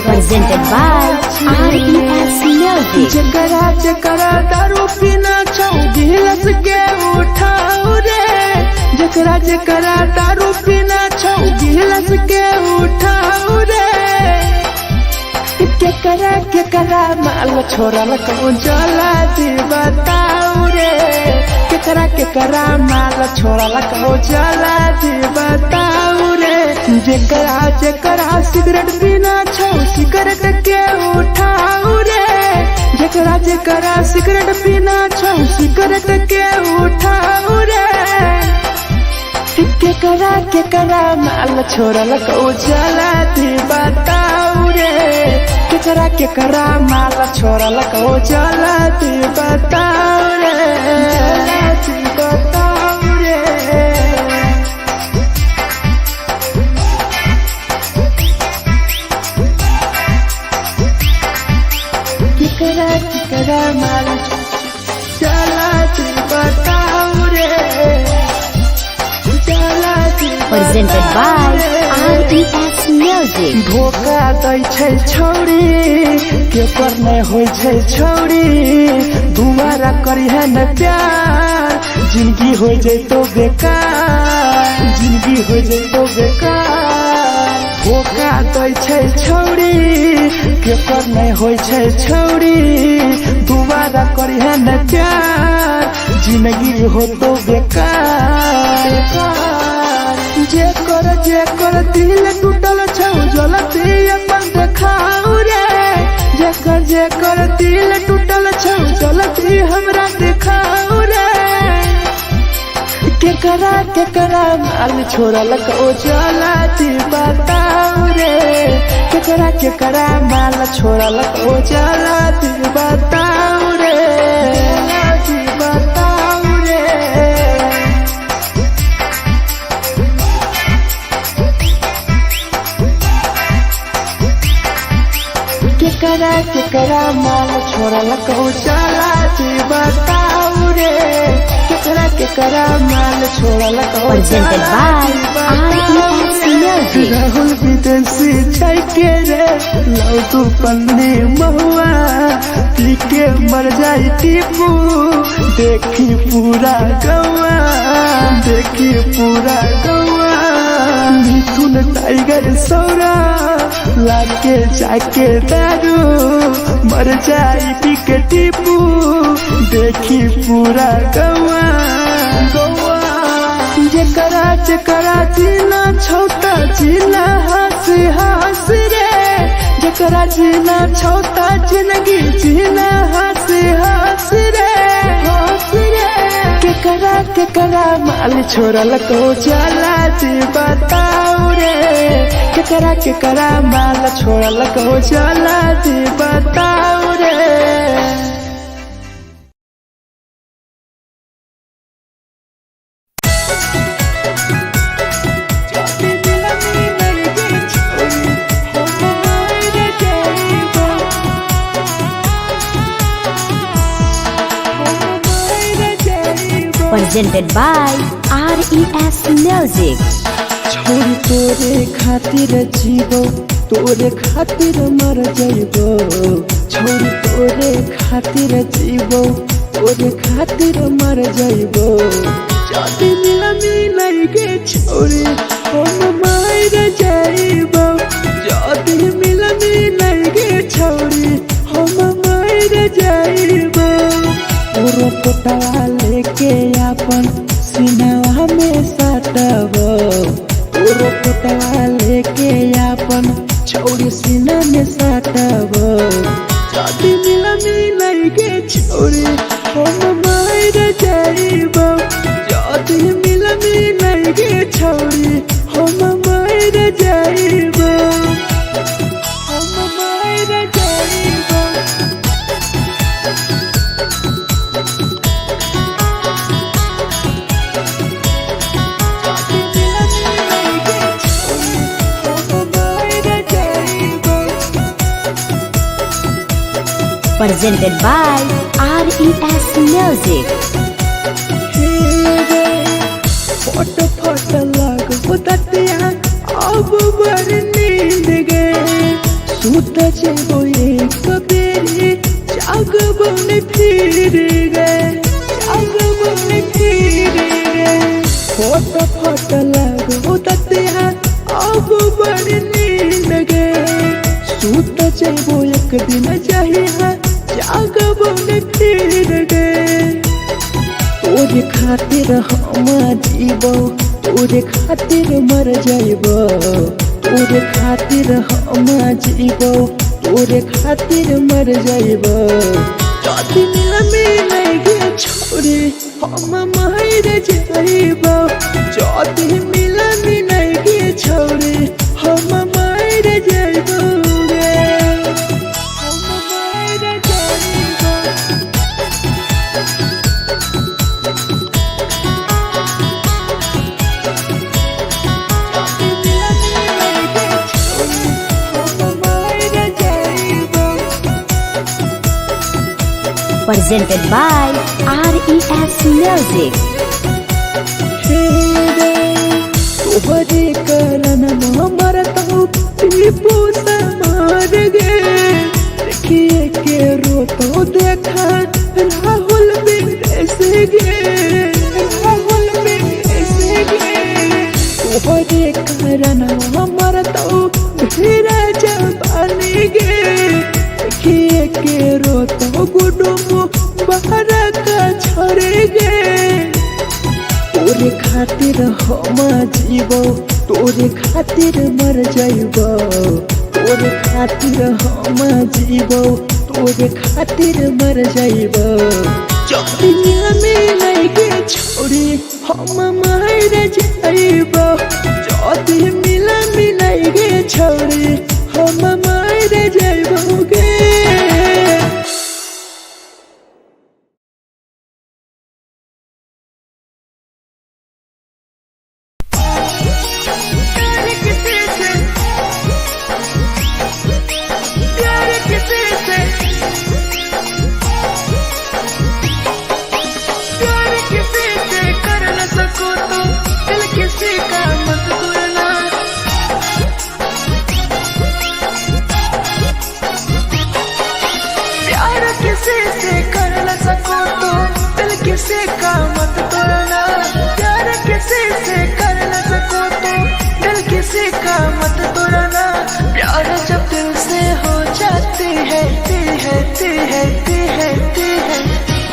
Presented by RES Music. जकरा जकरा दारू पीना छौ गिलास के उठाओ रे, जकरा जकरा दारू पीना छौ गिलास के उठाओ रे। केकरा माल छोड़ल कहूँ जला दी बताओ रे, केकरा माल छोड़ल कहूँ जला दी बताओ रे। जकरा सिगरेट पीना छौ सिगरेट के उठाओ रे, जकरा सिगरेट पीना छौ सिगरेट के उठाओ रे। केकरा माल छोड़ल कहूँ जला दी बताओ रे, केकरा माल छोड़ल कहूँ जला दी बताओ रे, जला दी बताओ रे। केकरा माल जला दी बताओ रे, जला दी। Presented by RES Music. धोखा दै छै छौरी केकर नहीं होइ छै छौरी, दुबारा करिहे न प्यार जिंदगी हो जैतो बेकार, जिंदगी हो जैतो बेकार। धोखा दै छै छौरी केकर नहीं होइ छै छौरी, दुबारा करिहे न प्यार जिंदगी हो तो बेकार। जेकर दिल टूटल छौ जलती अपन देखाओ रे, जेकर दिल टूटल छौ जलती हमरा देखाओ रे। केकरा माल छोड़ल कहूँ जला दी बताओ रे, केकरा माल छोड़ल कहूँ जला दी बताओ रे, जला दी बताओ रे। केकरा माल छोड़ल कहूँ जला दी बताओ रे, केकरा माल छोड़ल कहूँ Presented by RES Music. Rahul विदेशी छै के रे लौ तू पन्नी महुआ, पी के मर जाई टीपू देखी पूरा गौआ, देखी पूरा गौआ। मिथुन टाइगर सौरा लाके जाके दारू मर जाई पी के टीपू देखी पूरा गौआ, गौआ। जकरा जीना छौता जीना हंसी हंसी रे, जकरा जीना छौता जिंदगी जीना हंसी हंसी रे, हंसी रे। केकरा माल छोड़ल कहूँ जला दी बताओ रे, केकरा माल छोड़ल कहूँ जला दी बताओ रे। Presented by RES Music. छोरी तोरे खातिर जीवो तोरे खातिर मर जाइबो, छोरी तोरे खातिर जीवो तोरे खातिर मर जाइबो। जाति मिलनी गे छोरी हम मर जाइबो, जाति मिलनी गे छोरी हम मर जाइबो। तोरो पोटवा लेके अपन सीनावा में सटबो, तोरो पोटवा लेके अपन छौरी सीना में सटबो। जाति मिलनी गे छोरी हम मर जाइबो, जाति मिलनी गे छोरी हम मर जाइबो, हम मर जाइबो। Presented by RES Music. फट फट लागो ततिया अब बर नींद गए सूत जेबो एक बेरी जागबो ने फिर गए फट फट लागो ततिया अब बर नींद गए सूत जेबो एक दिन चाहिए जागबो ने फिर गए तोरे खातिर हम जीबो तोरे खातिर मर जाइबो तोरे खातिर हम जीबो तोरे खातिर मर जाइबो जदी मिले गे छोरी हम मर जाइबो जदी मिले गे छोरी हम मर जाइबो Presented by RES Music. तोहरे कारण मरता टीपू समार गे देखिए के रोतो देखा राहुल विदेश गे तोहरे कारण मरता भीरा जवानी गे देखिए के रोतो गुडुमो बाहर का छोड़े गे तोरे खातिर हम जीबो तोरे खातिर मर जाइबो तोरे खातिर हम जीबो तोरे खातिर मर जाइबो जदी मिले गे छोरी हम मर जाइबो जदी मिले गे छोरी हम मर जाइबो गे किसी का मत तोड़ना प्यार किसी से कर न सको तो दिल किसी का मत तोड़ना प्यार जब दिल से हो जाती है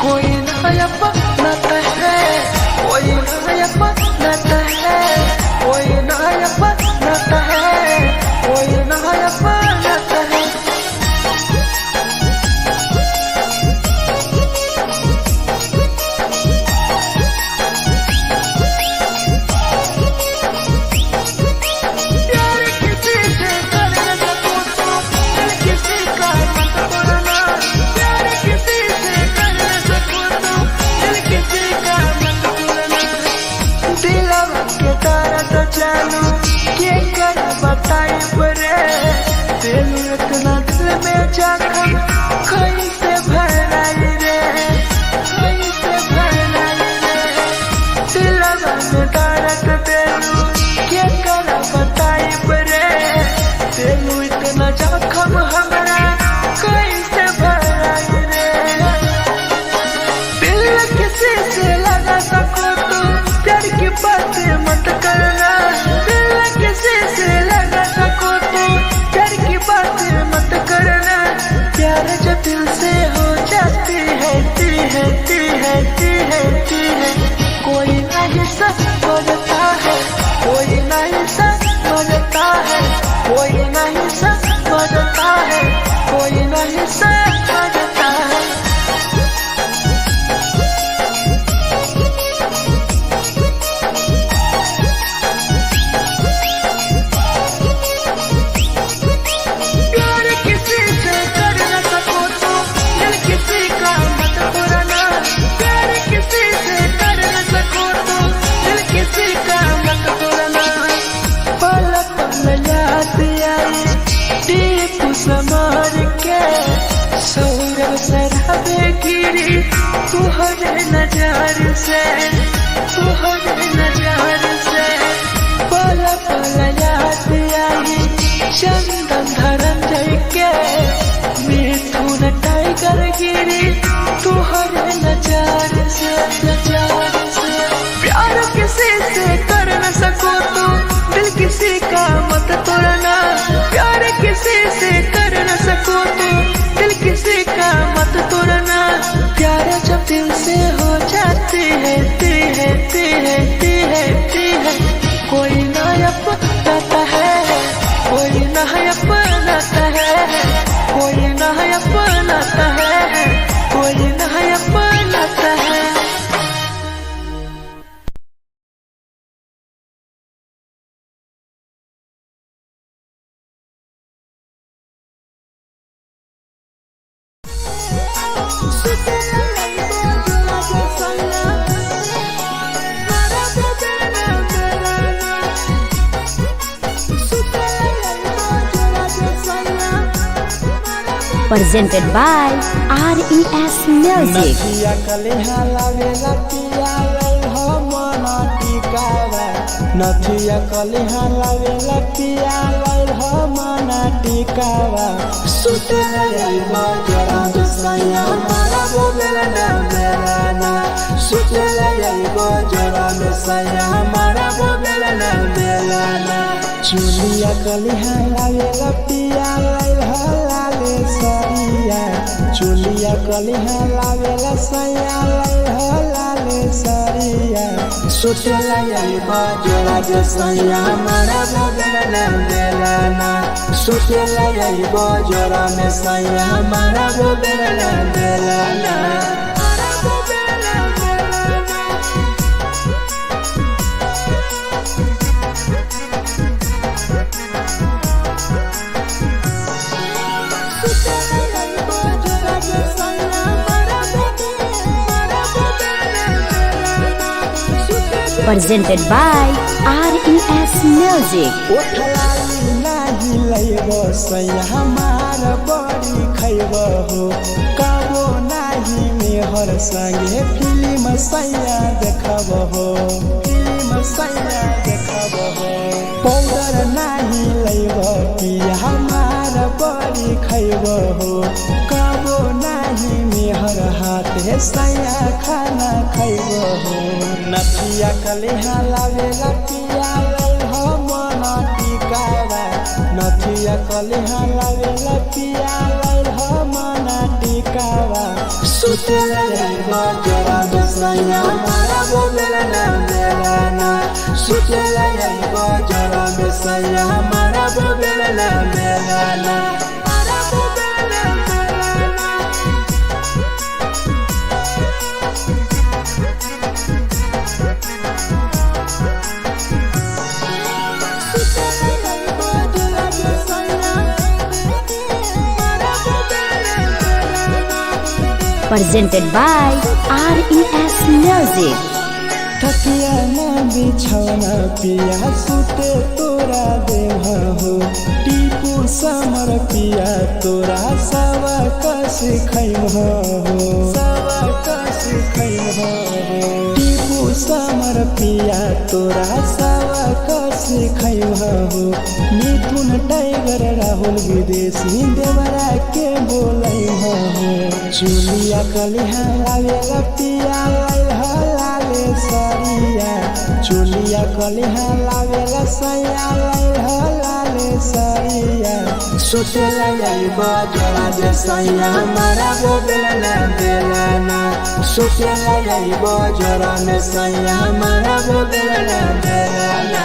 कोई नया बनाता है कोई नया बनाता है कोई नया बनाता है कोई नया बनाता है इतना दिल में जाकर कहीं से भराई रे दिल में दर्द देलू क्या कर बताई रे देलू इतना जख्म हमरा कहीं से भराई रे दिल किसी से लगा सको तो प्यार की बात मत करना दिल किसी से लगा सको तो प्यार की बात मत करना प्यार जब दिल से गिरी तुहरे नजर से, तुहरे नजर से। पल पल याद आई चंदन धरंजय के, मिथुन टाइगर गिरी तुहरे नजर से, नजर से। प्यार किसी से कर न सको तो दिल किसी का मत तोड़ना, प्यार किसी से कर न सको तो दिल किसी का मत तोड़ना। प्यार जब दिल से हो जाती है कोई ना अपनाता है, कोई ना अपनाता है, कोई ना अपनाता है, कोई ना अपनाता है। Presented by RES Music. नथिया कलिहा लावेला पिया लई हो मना टिकावा, नथिया कलिहा लावेला पिया लई हो मना टिकावा। सुते लई बजरा सैया मारा बोलेला ना मेलाना, सुते लई बजरा सैया मारा बोलेला ना मेलाना। चुलिया कलिहा लावेला पिया लई हो लाले सरिया, चुलिया कलिहा लावेला सैया लई हो लाले सरिया। सुतेला यही बजरा सैया मारा बोलेला ना मेलाना, सुतेला यही बजरा में सैया मारा बोलेला ना Melana. Presented by RES Music. ओठलाली नाही लइबो सैया हमार बड़ी खइबो हो, कबो नाही मेहर संगे फिल्म सैया देखबो हो, फिल्म सैया देखबो हो। पाउडर नाही लइबो पिया हमार बड़ी खइबो हो, कबो नाही मेहर हाथे सैया खाना खइबो हो। नथिया कलिहा लावेला पिया लई हो मना टिकावा, नथिया कलिहा लावेला पिया लई हो मना टिकावा। सुतेला यही बजरा सैया मारा बोलेला ना मेलाना, सुतेला यही बजरा सैया मारा बोलेला ना Melana. Presented by RES Music. थकिया ना बिछौना पिया सुते तोरा देह हो, टीपू समर पिया तोरा सवा कस खैम हो, सवा कस खैम हो। टीपू समर पिया तोरा सवा कस खैम हो। मिथुन टाइगर राहुल विदेशी देवरा के बोलै हो। चुलिया कलिहा लावेला पिया लई हो लाले सरिया, चुलिया कलिहा लावेला सैया लई हो लाले सरिया। सुतेला यही बजरा सैया मारा बोलेला ना मेलाना, सुतेला यही बजरा सैया मारा बोलेला ना मेलाना।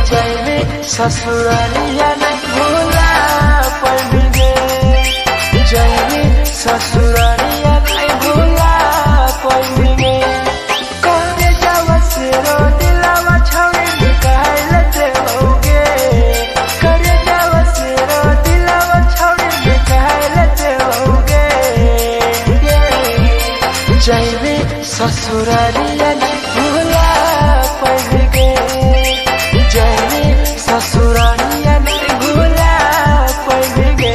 जाए ससुरालिया नहीं भूला पड़ेंगे, जाए ससुरालिया नहीं भूला पड़ेंगे। करे जावा से रो दिलावा छावे निकाल देओगे, करे जावा से रो दिलावा छावे निकाल देओगे। जाए ससुरालिया नहीं भूला पड़ेंगे, जाए ससुरालिया नहीं भूला पड़ेंगे।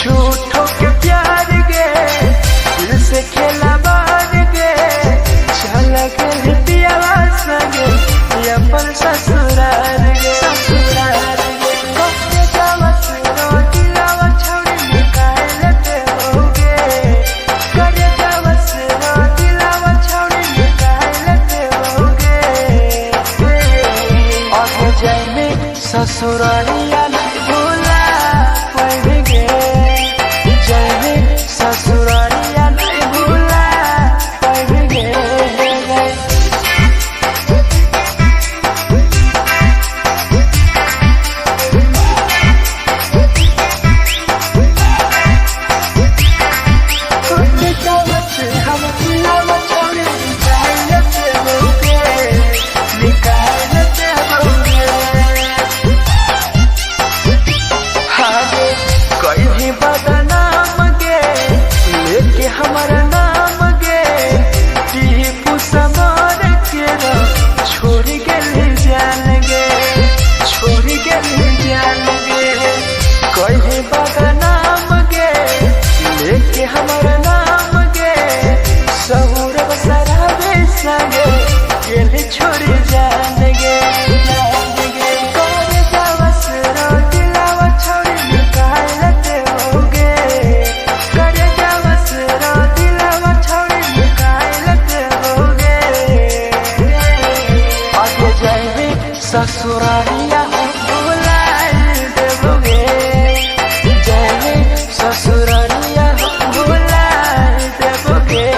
झूठों के प्यार गे दिल से खेला बार गे, चल के पियावा संगे अपन ससुराल गे, ससुराल गे। कब जावा से रो दिलावा छौड़ी निकाल देओगे, करे जावा से रो दिलावा छौड़ी निकाल देओगे। और जाए ससुरालिया नहीं भूला पड़ेंगे, जाए ससुरालिया नहीं भूला पड़ेंगे। हम दिलावा छौड़ी निकाल देओगे, निकाल देओगे। कोई भी बदनाम गे लेके हमारा नाम गे, टीपू समर के छोड़ के जान गे, छोड़ के जान गे। कोई भी बदनाम गे लेके हमारा नाम गे, सहूर बसरावे संगे गेल छोड़ जान गे, जान गे। करे जावा से रो दिलावा छौड़ी निकाल देओगे, करे जावा से रो दिलावा छौड़ी निकाल देओगे। आगे जाए ससुरालिया भूला देओगे, जाए ससुरालिया भूला देओगे।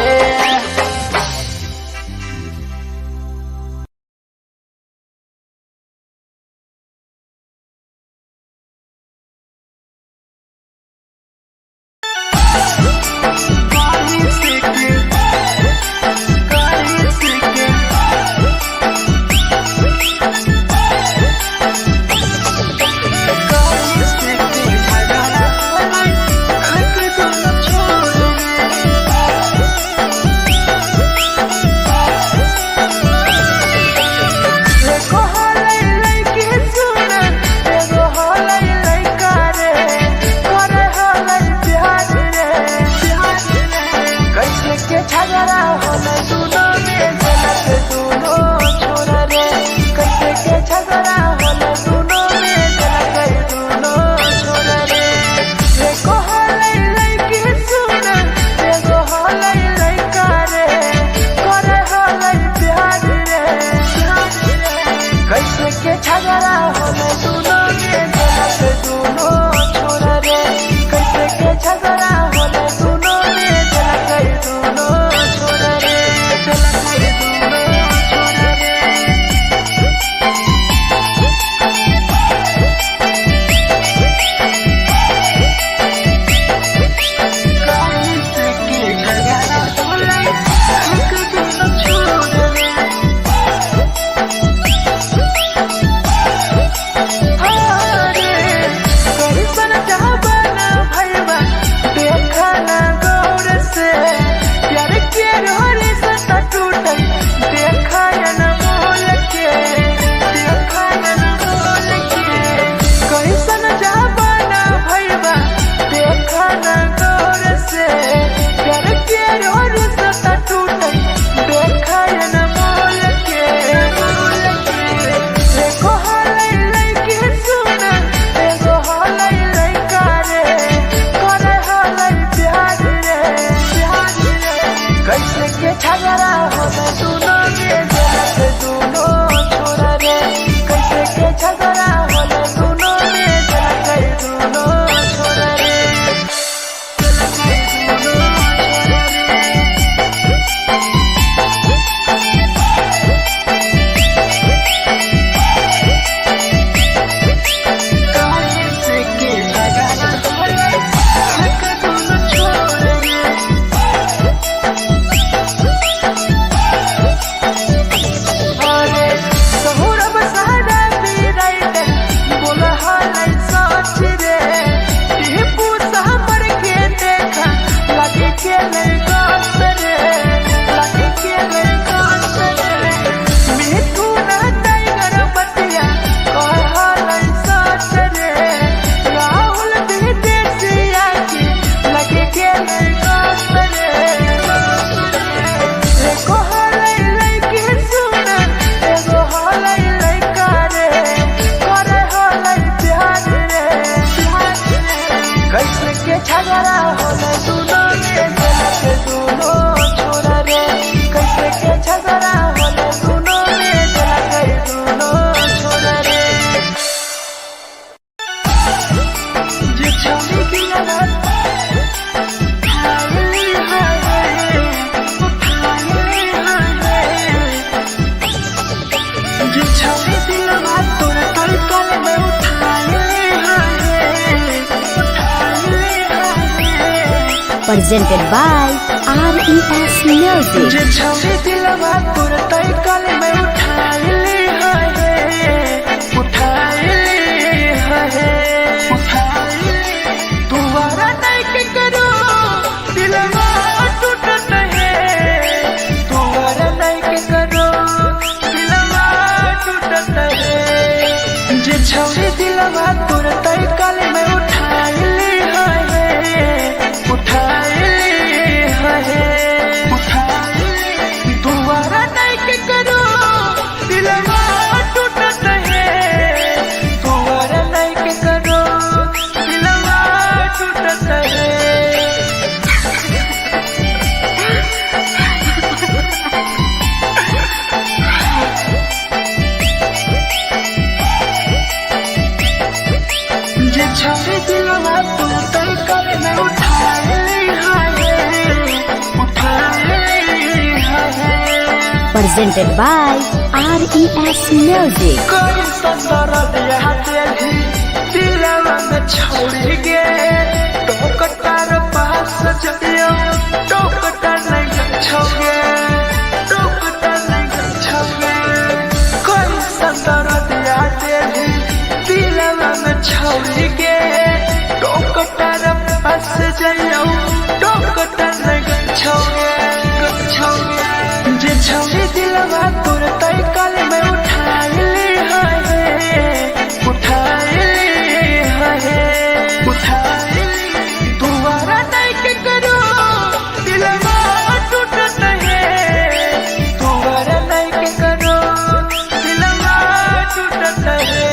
झगड़ा होले दुनो के गलत दुनो छोड़ रे, कैसे के झगड़ा होले दुनो के गलत दुनो छोड़ के लड़का सरे लगे के लड़का सरे मिठू ना टाइगर बतिया कहल सरे राहुल भी देसिया के लगे के लड़का सरे एको हलै लड़की सुन एगो हलै लड़का रे करे हलै प्यार रे कैसे के झगड़ा होले दोनों में के दोनों छोरा रे कैसे के झगड़ा होले दोनों में के दोनों छोरा रे जे छौरी दिया presented by RES Music. जे छौरी दिलवा तोर तई कल में उठाइले तुम्हारा नहीं के करो दिलवा टूटत है तुम्हारा नहीं के करो दिलवा टूटत है जे छौरी दिलवा तोर तई कल में उठाइले तुम्हारा नहीं के करो दिलवा टूटत है तुम्हारा नहीं के करो दिलवा टूटत है जे छौरी दिलवा तू तई कल में उठाइले Presented by RES Music. कोई संदर दिया तेरी दिलवा में छोड़ी गे टोकटार पास जइयो टोकटार नहीं छोगे टोकटार नहीं छोगे कोई संदर दिया तेरी दिलवा में छोड़ी गे टोकटार पास जइयो टोकटार नहीं छोगे जे छौरी दिलवा तोर तई कल में उठाइले तुम्हारा नहीं के करो दिलवा टूटत है तुम्हारा नहीं के करो दिलवा टूटत है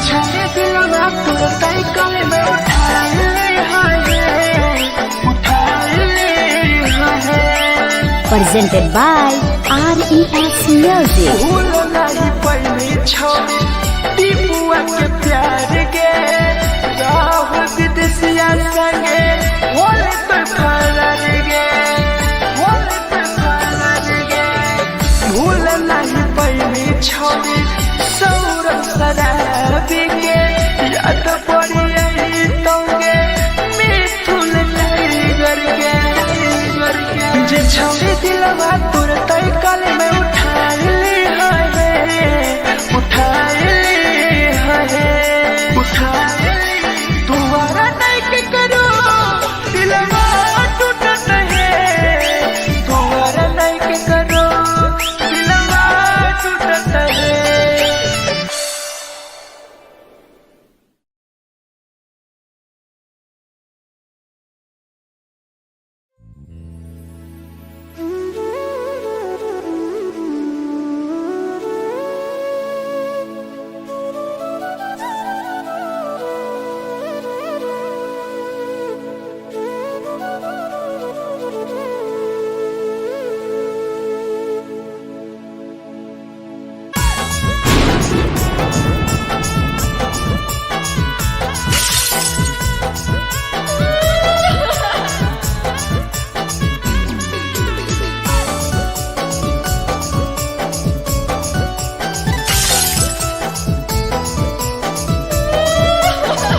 छौरी दिलवा तोर तई कल में Presented by RES Music. भूल नहीं पहली छौरी टीपुआ के प्यार गे राहुल विदेशिया संगे होले तो फरार गे भूल नहीं पहली छौरी सौरभ शराबी के याद पड़ी आई तोगे मिठुन टाइगर के जे छौरी दिलवा तोर तई कल में उठाइले तुम्हारा नहीं के करो दिलवा टूटत है तुम्हारा नहीं के करो दिलवा टूटत है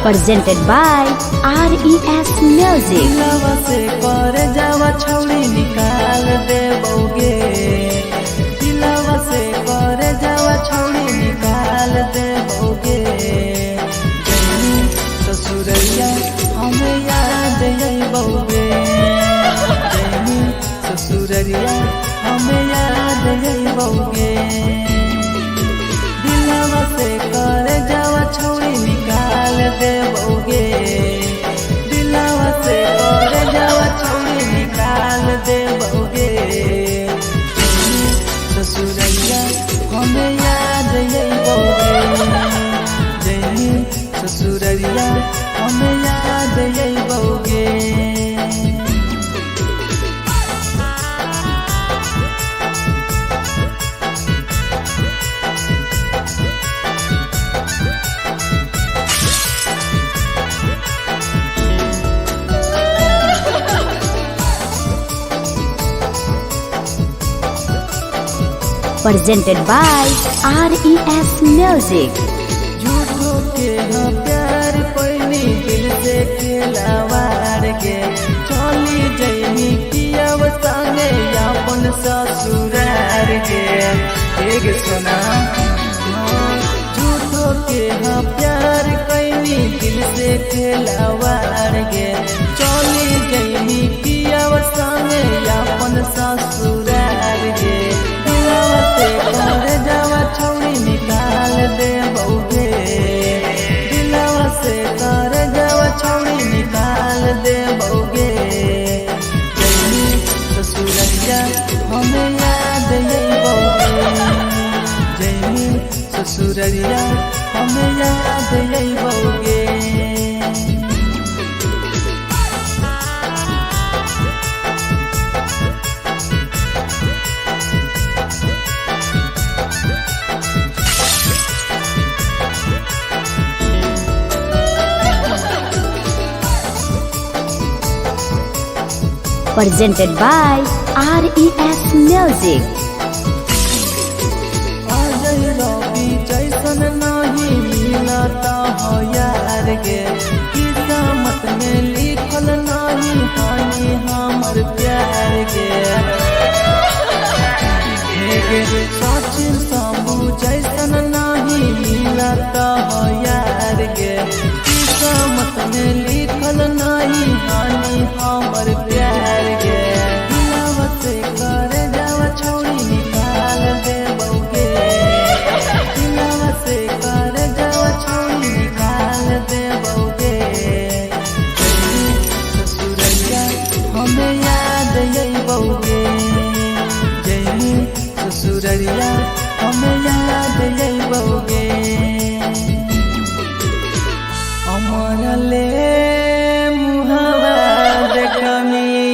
presented by RES Music. लवा से कर जावा छौड़ी निकाल दे बोगे बौगे दिलवा से कर जावा छौड़ी निकाल दे बौगे दिलवा से कर जावा छौड़ी निकाल दे बौगे ससुरैया हमें याद यही बौगे जैनी ससुरैया हमें याद यही बौगे presented by RES Music. झूठो के हाँ प्यार पैनी दिल से खिलावार के चली जैनी पियाव संगे अपन ससुरार के एक सुना झूठो के हाँ प्यार कैनी दिल से खिलावार के चली जैनी पियाव संगे अपन ससुरार के कर जावा छौड़ी निकाल दे बौगे दिलवा से कर जावा छौड़ी निकाल दे बौगे जैनी ससुरैया हमें याद यही बौगे जैनी ससुरैया हमें याद यही बौगे Presented by RES Music. Ajay रवि जैसन नहीं मिलता हो यार के किस्मत में लिखल नहीं हानि हमर प्यार के सचिन साबू जैसन नहीं मिलता हो यार के किस्मत में लिखल नहीं हानि हमर प्यार के दिलवा से कर जावा छौड़ी निकाल दे बौगे दिलवा से कर जावा छौड़ी निकाल दे बौगे ससुरैया हमें याद यही बौगे जैनी ससुरैया हमें याद यही